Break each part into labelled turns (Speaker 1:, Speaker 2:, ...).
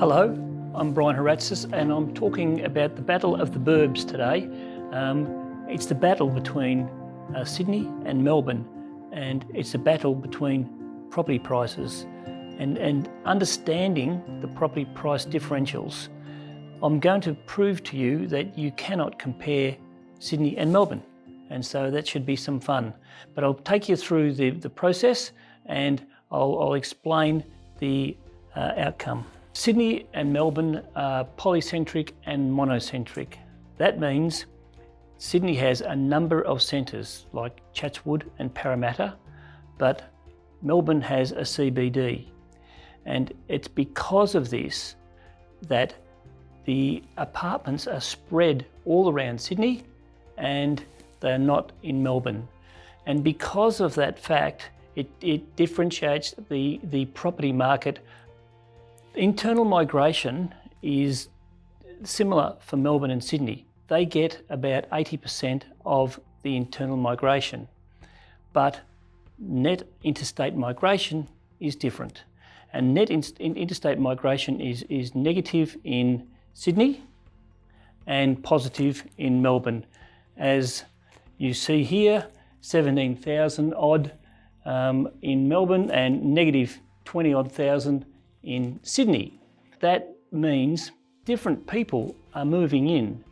Speaker 1: Hello, I'm Brian Haratzis and I'm talking about the Battle of the Burbs today. It's the battle between Sydney and Melbourne, and it's a battle between property prices and understanding the property price differentials. I'm going to prove to you that you cannot compare Sydney and Melbourne, and so that should be some fun. But I'll take you through the process and I'll explain the outcome. Sydney and Melbourne are polycentric and monocentric. That means Sydney has a number of centres like Chatswood and Parramatta, but Melbourne has a CBD. And it's because of this that the apartments are spread all around Sydney and they're not in Melbourne. And because of that fact, it differentiates the property market. Internal migration is similar for Melbourne and Sydney. They get about 80% of the internal migration, but net interstate migration is different. And net interstate migration is negative in Sydney and positive in Melbourne. As you see here, 17,000 odd in Melbourne and negative 20 odd thousand in Sydney. That means different people are moving in.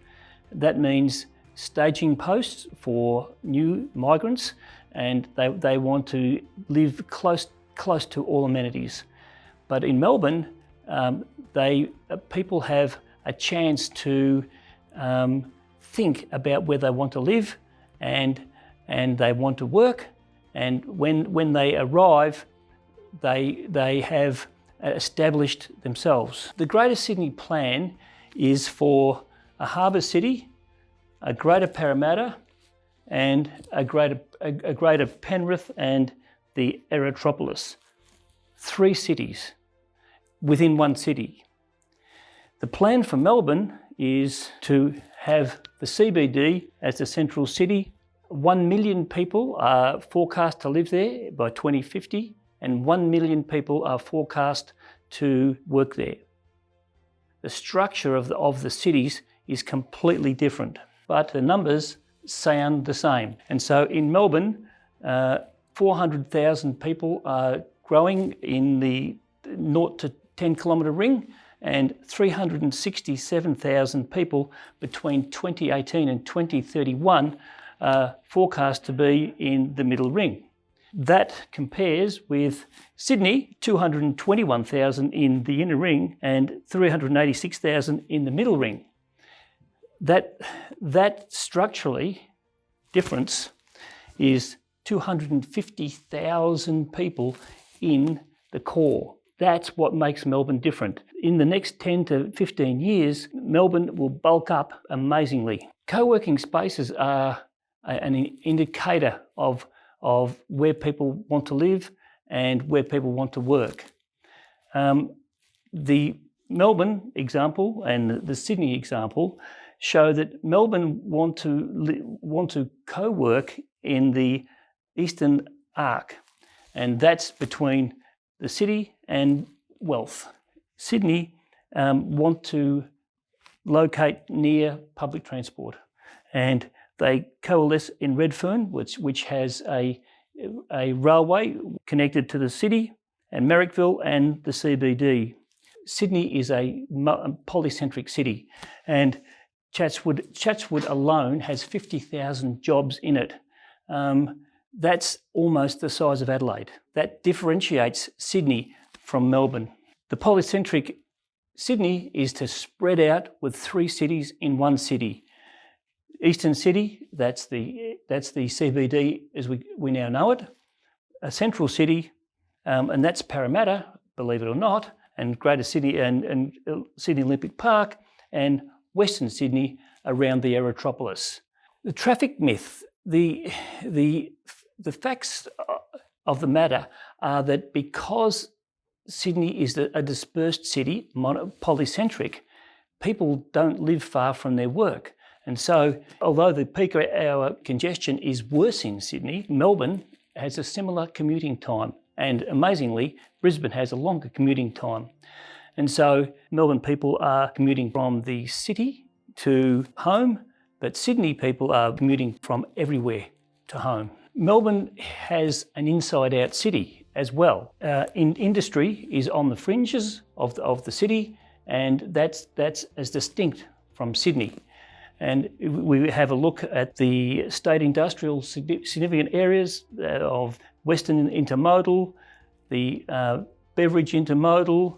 Speaker 1: That means staging posts for new migrants, and they want to live close to all amenities. But in Melbourne, people have a chance to think about where they want to live and they want to work, and when they arrive, they have established themselves. The Greater Sydney Plan is for a harbour city, a Greater Parramatta, and a Greater Penrith and the Aerotropolis. 3 cities within one city. The plan for Melbourne is to have the CBD as the central city. 1 million people are forecast to live there by 2050. And 1 million people are forecast to work there. The structure of the cities is completely different, but the numbers sound the same. And so in Melbourne, 400,000 people are growing in the 0 to 10 kilometre ring, and 367,000 people between 2018 and 2031 are forecast to be in the middle ring. That compares with Sydney, 221,000 in the inner ring and 386,000 in the middle ring. That structurally difference is 250,000 people in the core. That's what makes Melbourne different. In the next 10 to 15 years, Melbourne will bulk up amazingly. Co-working spaces are an indicator of where people want to live and where people want to work. The Melbourne example and the Sydney example show that Melbourne want to co-work in the Eastern Arc, and that's between the city and Wealth. Sydney want to locate near public transport, and they coalesce in Redfern, which has a railway connected to the city, and Marrickville and the CBD. Sydney is a polycentric city, and Chatswood alone has 50,000 jobs in it. That's almost the size of Adelaide. That differentiates Sydney from Melbourne. The polycentric Sydney is to spread out with 3 cities in one city. Eastern City, that's the CBD as we now know it. A central city, and that's Parramatta, believe it or not, and Greater Sydney and Sydney Olympic Park, and Western Sydney around the Aerotropolis. The traffic myth, the facts of the matter are that because Sydney is a dispersed city, polycentric, people don't live far from their work. And so, although the peak hour congestion is worse in Sydney, Melbourne has a similar commuting time. And amazingly, Brisbane has a longer commuting time. And so Melbourne people are commuting from the city to home, but Sydney people are commuting from everywhere to home. Melbourne has an inside-out city as well. In industry is on the fringes of the city, and that's as distinct from Sydney. And we have a look at the state industrial significant areas of Western Intermodal, the Beveridge Intermodal,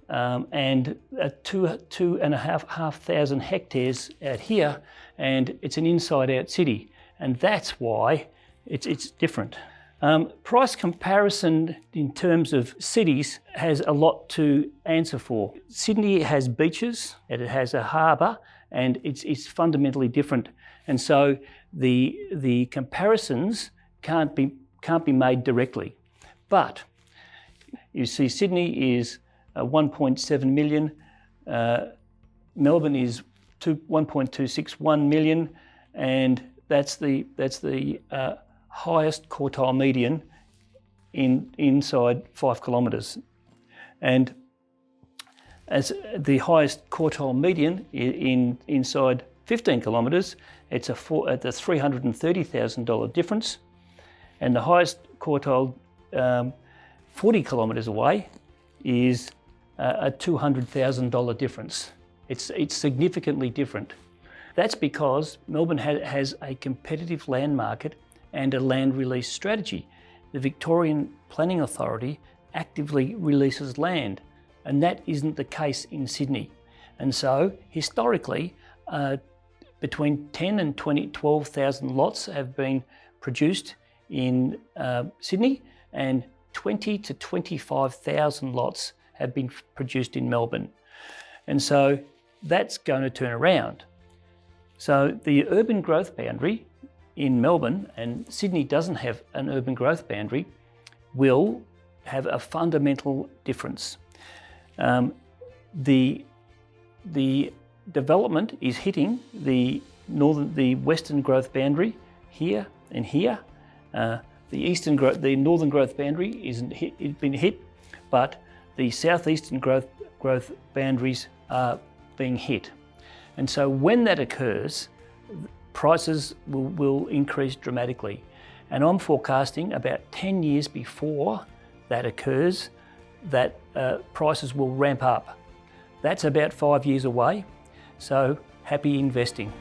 Speaker 1: and 2,500 hectares out here, and it's an inside-out city, and that's why it's different. Price comparison in terms of cities has a lot to answer for. Sydney has beaches, and it has a harbour, and it's fundamentally different. And so the comparisons can't be made directly. But you see, Sydney is 1.7 million, Melbourne is 1.261 million, and that's the highest quartile median inside 5 kilometres. And as the highest quartile median inside 15 kilometres, it's a $330,000 difference, and the highest quartile 40 kilometres away is a $200,000 difference. It's significantly different. That's because Melbourne has a competitive land market and a land release strategy. The Victorian Planning Authority actively releases land, and that isn't the case in Sydney. And so historically, between 10 and 12,000 lots have been produced in Sydney, and 20 to 25,000 lots have been produced in Melbourne. And so that's going to turn around. So the urban growth boundary in Melbourne, and Sydney doesn't have an urban growth boundary, will have a fundamental difference. The development is hitting the western growth boundary here and here. The northern growth boundary isn't been hit, but the southeastern growth boundaries are being hit. And so when that occurs, prices will increase dramatically. And I'm forecasting about 10 years before that occurs, that prices will ramp up. That's about 5 years away, so happy investing.